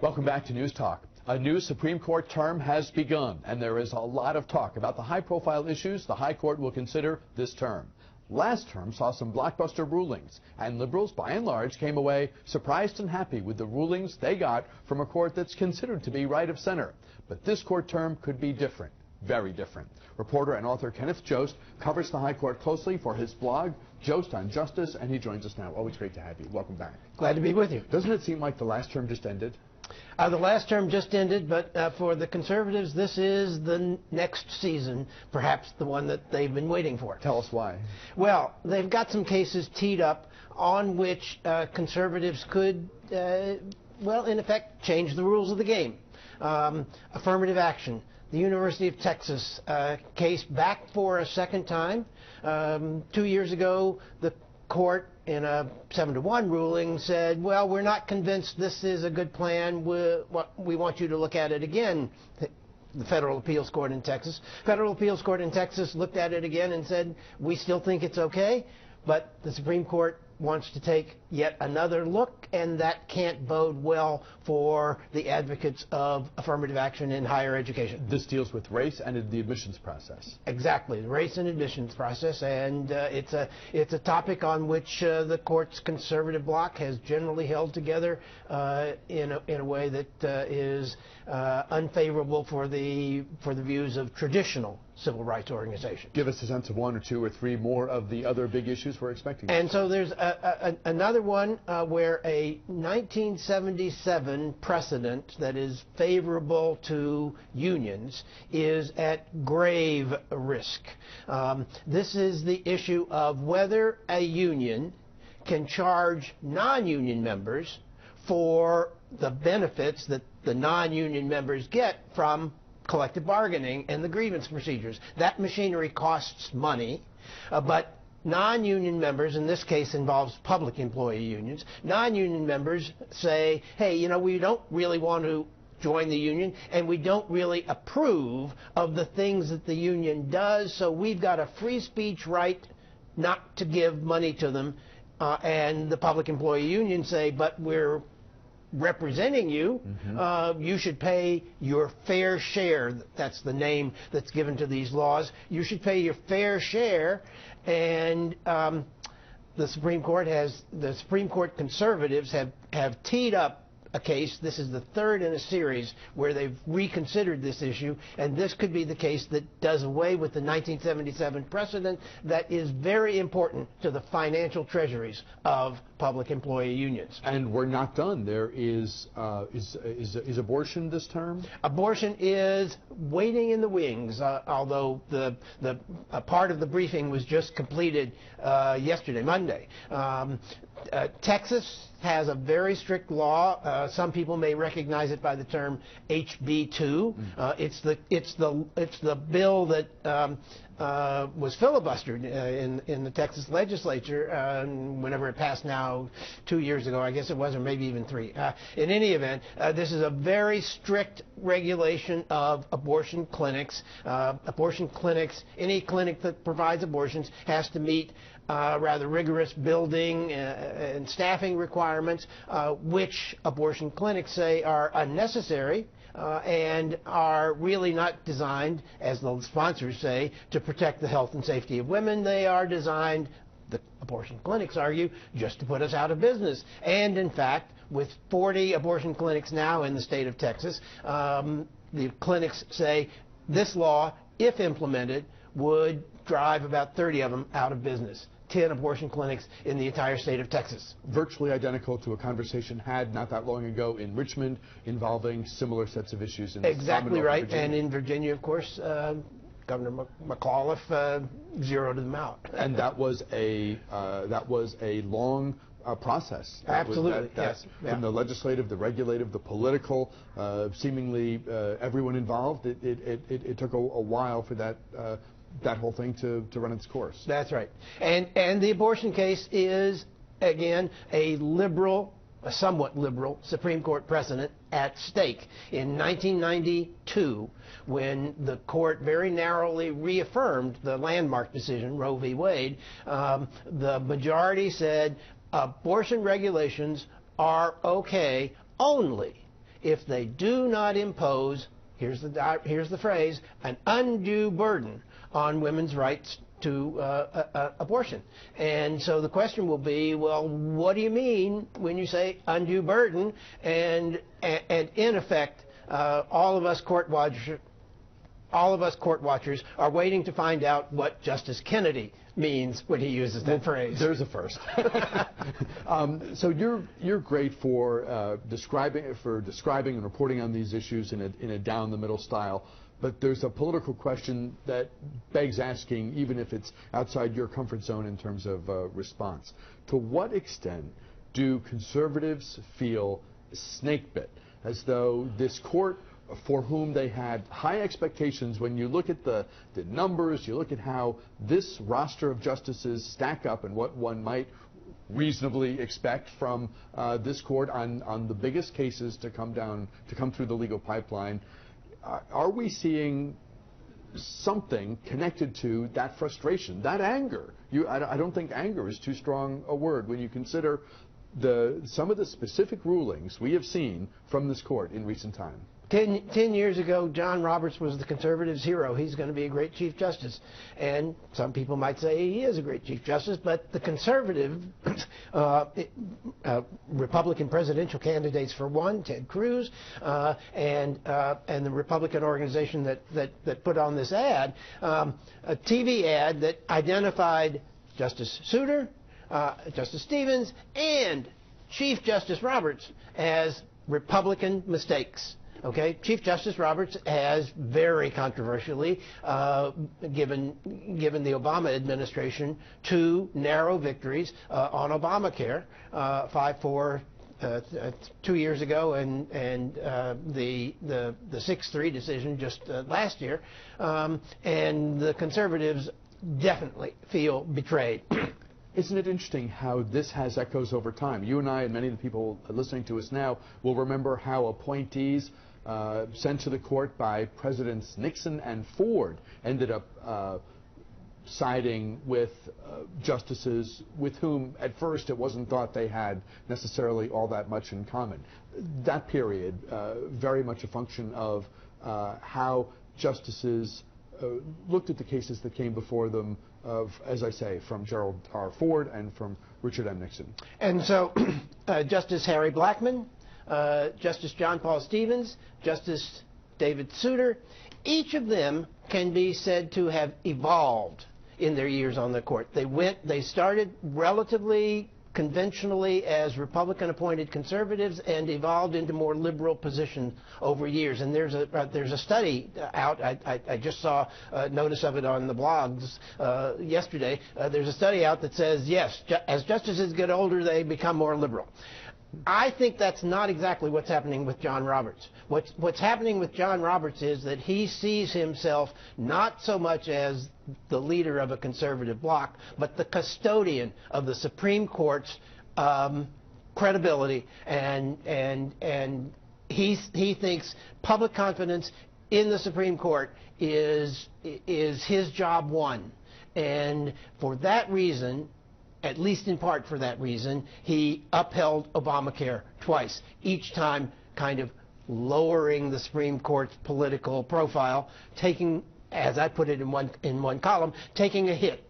Welcome back to News Talk. A new Supreme Court term has begun, and there is a lot of talk about the high-profile issues the High Court will consider this term. Last term saw some blockbuster rulings, and liberals, by and large, came away surprised and happy with the rulings they got from a court that's considered to be right of center. But this court term could be different, very different. Reporter and author Kenneth Jost covers the High Court closely for his blog, Jost on Justice, and he joins us now. Always great to have you. Welcome back. Glad to be with you. Doesn't it seem like the last term just ended? The last term just ended, but for the conservatives, this is the next season, perhaps the one that they've been waiting for. Tell us why. Well, they've got some cases teed up on which conservatives could, well, in effect, change the rules of the game. Affirmative action. The University of Texas case back for a second time. 2 years ago, the court in a 7-1 ruling said, well, we're not convinced this is a good plan. We want you to look at it again. The Federal Appeals Court in Texas. Federal Appeals Court in Texas looked at it again and said, we still think it's okay, but the Supreme Court wants to take yet another look, and that can't bode well for the advocates of affirmative action in higher education. This deals with race and the admissions process. Exactly, the race and admissions process, and it's a topic on which the court's conservative bloc has generally held together in a way that is unfavorable for the views of traditional civil rights organizations. Give us a sense of one or two or three more of the other big issues we're expecting. And so there's another one where a 1977 precedent that is favorable to unions is at grave risk. This is the issue of whether a union can charge non-union members for the benefits that the non-union members get from collective bargaining and the grievance procedures. That machinery costs money, but non-union members, in this case involves public employee unions, non-union members say, hey, you know, we don't really want to join the union, and we don't really approve of the things that the union does, so we've got a free speech right not to give money to them. And the public employee unions say, but we're representing you, you should pay your fair share. That's the name that's given to these laws. You should pay your fair share, and the Supreme Court conservatives have teed up a case. This is the third in a series where they've reconsidered this issue, and this could be the case that does away with the 1977 precedent that is very important to the financial treasuries of public employee unions. And we're not done. There is abortion this term? Abortion is waiting in the wings, although the part of the briefing was just completed yesterday, Monday. Texas has a very strict law. Some people may recognize it by the term HB2. It's the bill that was filibustered in the Texas legislature whenever it passed now 2 years ago, I guess it was, or maybe even 3. In any event, this is a very strict regulation of abortion clinics. Abortion clinics, any clinic that provides abortions has to meet rather rigorous building and staffing requirements, which abortion clinics say are unnecessary and are really not designed, as the sponsors say, to protect the health and safety of women. They are designed, the abortion clinics argue, just to put us out of business. And in fact, with 40 abortion clinics now in the state of Texas, the clinics say this law, if implemented, would drive about 30 of them out of business. 10 abortion clinics in the entire state of Texas. Virtually identical to a conversation had not that long ago in Richmond involving similar sets of issues. Exactly right. Virginia. And in Virginia, of course, Governor McAuliffe zeroed them out. And that was a long process. Absolutely, yes. From the legislative, the regulative, the political, seemingly everyone involved. It took a while for that whole thing to run its course. That's right. And the abortion case is, again, a somewhat liberal Supreme Court precedent at stake. In 1992, when the court very narrowly reaffirmed the landmark decision, Roe v. Wade, the majority said abortion regulations are okay only if they do not impose, here's the phrase, an undue burden on women's rights to abortion. And so the question will be, well, what do you mean when you say undue burden? And in effect, all of us court watchers are waiting to find out what Justice Kennedy means when he uses that phrase. There's a first. So you're great for describing and reporting on these issues in a down the middle style. But there's a political question that begs asking, even if it's outside your comfort zone in terms of response. To what extent do conservatives feel snake-bit, as though this court, for whom they had high expectations, when you look at the numbers, you look at how this roster of justices stack up and what one might reasonably expect from this court on the biggest cases to come through the legal pipeline, are we seeing something connected to that frustration, that anger? I don't think anger is too strong a word when you consider some of the specific rulings we have seen from this court in recent time. 10 years ago, John Roberts was the conservatives' hero. He's going to be a great Chief Justice. And some people might say he is a great Chief Justice, but the conservative Republican presidential candidates, for one, Ted Cruz, and the Republican organization that put on this ad, a TV ad that identified Justice Souter, Justice Stevens, and Chief Justice Roberts as Republican mistakes. Okay, Chief Justice Roberts has very controversially given the Obama administration 2 narrow victories on Obamacare, 5-4 2 years ago, and the 6-3 decision just last year, and the conservatives definitely feel betrayed. Isn't it interesting how this has echoes over time? You and I and many of the people listening to us now will remember how appointees sent to the court by Presidents Nixon and Ford ended up siding with justices with whom at first it wasn't thought they had necessarily all that much in common. That period, very much a function of how justices looked at the cases that came before them, as I say, from Gerald R. Ford and from Richard M. Nixon. And so Justice Harry Blackmun, Justice John Paul Stevens, Justice David Souter, each of them can be said to have evolved in their years on the court. They started relatively conventionally as Republican-appointed conservatives and evolved into more liberal positions over years. And there's a study out. I just saw a notice of it on the blogs yesterday. There's a study out that says, yes, as justices get older, they become more liberal. I think that's not exactly what's happening with John Roberts. What's happening with John Roberts is that he sees himself not so much as the leader of a conservative bloc, but the custodian of the Supreme Court's credibility, and he thinks public confidence in the Supreme Court is his job one, and for that reason, at least in part for that reason, he upheld Obamacare twice, each time kind of lowering the Supreme Court's political profile, taking, as I put it in one column, taking a hit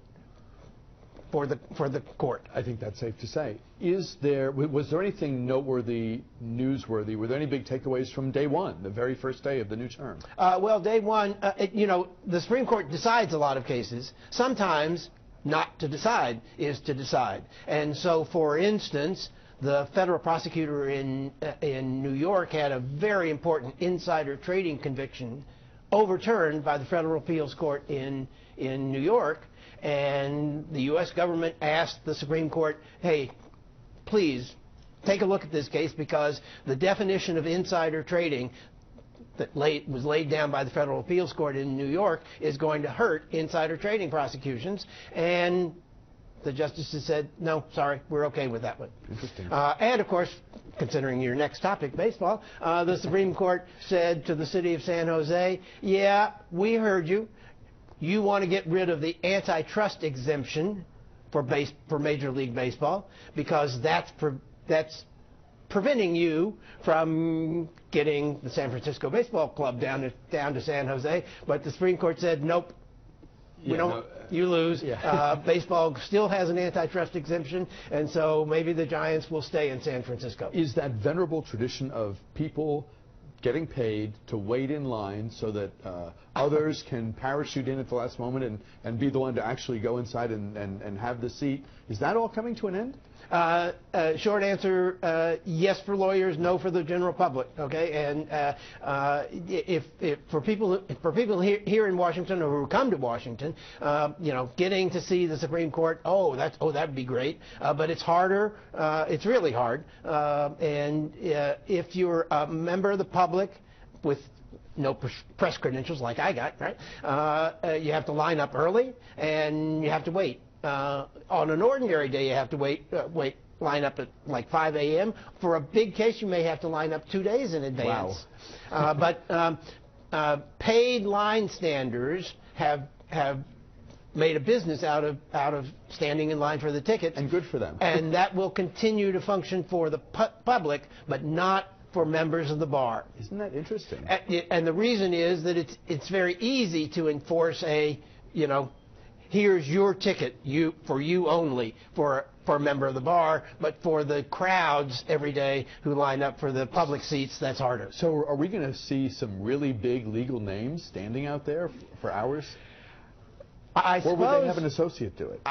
for the court. I think that's safe to say. Was there anything noteworthy, newsworthy? Were there any big takeaways from day one, the very first day of the new term? Well, day one, the Supreme Court decides a lot of cases. Sometimes not to decide is to decide. And so, for instance, the federal prosecutor in New York had a very important insider trading conviction overturned by the Federal Appeals Court in New York, and the U.S. government asked the Supreme Court, hey, please take a look at this case, because the definition of insider trading that was laid down by the Federal Appeals Court in New York is going to hurt insider trading prosecutions. And the justices said, no, sorry, we're okay with that one. Interesting. And, of course, considering your next topic, baseball, the Supreme Court said to the city of San Jose, yeah, we heard you. You want to get rid of the antitrust exemption for Major League Baseball, because that's preventing you from getting the San Francisco Baseball Club down to San Jose. But the Supreme Court said, nope. You lose. Yeah. Baseball still has an antitrust exemption, and so maybe the Giants will stay in San Francisco. Is that venerable tradition of people getting paid to wait in line so that others can parachute in at the last moment and be the one to actually go inside and have the seat, is that all coming to an end? Short answer, yes for lawyers, no for the general public. Okay, and if for people here in Washington or who come to Washington, getting to see the Supreme Court, that'd be great. But it's harder. It's really hard. And if you're a member of the public with no press credentials like I got, right? You have to line up early and you have to wait. On an ordinary day, you have to line up at like 5 a.m. For a big case, you may have to line up 2 days in advance. Wow. But paid line standers have made a business out of standing in line for the ticket. And good for them. And that will continue to function for the public, but not for members of the bar. Isn't that interesting? And the reason is that it's very easy to enforce here's your ticket, for you only, for a member of the bar, but for the crowds every day who line up for the public seats, that's harder. So are we going to see some really big legal names standing out there for hours? I suppose. Or would they have an associate do it?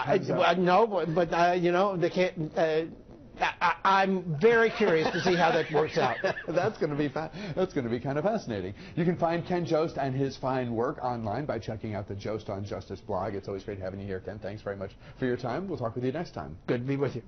No, but they can't. I'm very curious to see how that works out. That's going to be kind of fascinating. You can find Ken Jost and his fine work online by checking out the Jost on Justice blog. It's always great having you here, Ken. Thanks very much for your time. We'll talk with you next time. Good to be with you.